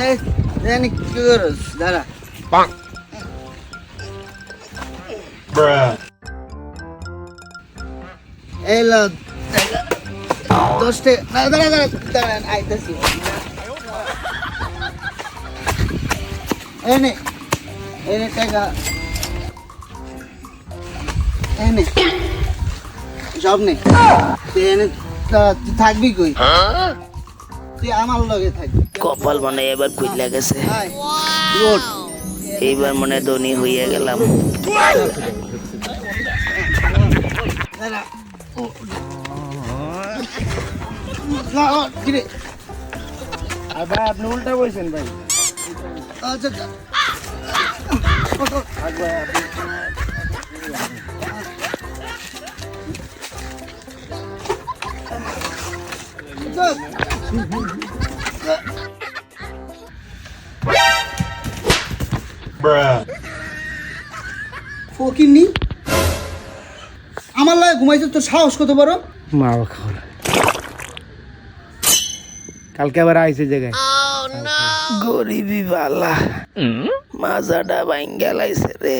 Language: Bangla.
এই জানি কি করস দাঁড়া এই লো 10 টাকা দাঁড়া দাঁড়া দাঁড়া আইতাছি এনে এনে টাকা এনে সব নেই তুই এনে তুই থাকবি কই তুই আমার লগে থাকবি কপাল মনে হয় এবার খুইলা গেছে গুড এইবার মনে হয় ধনী হইয়া গেলাম। দাঁড়া না কিরে আর ভাই আপনি উল্টা বলছেন ভাই। আচ্ছা ফকিনি আমার লাগে ঘুমাইছে তোর সাহস কত বড় মা খাওয়া কালকে আবার আইসে জায়গায় গরিবি বালা মাজাটা ভাঙ্গা লাইছে রে।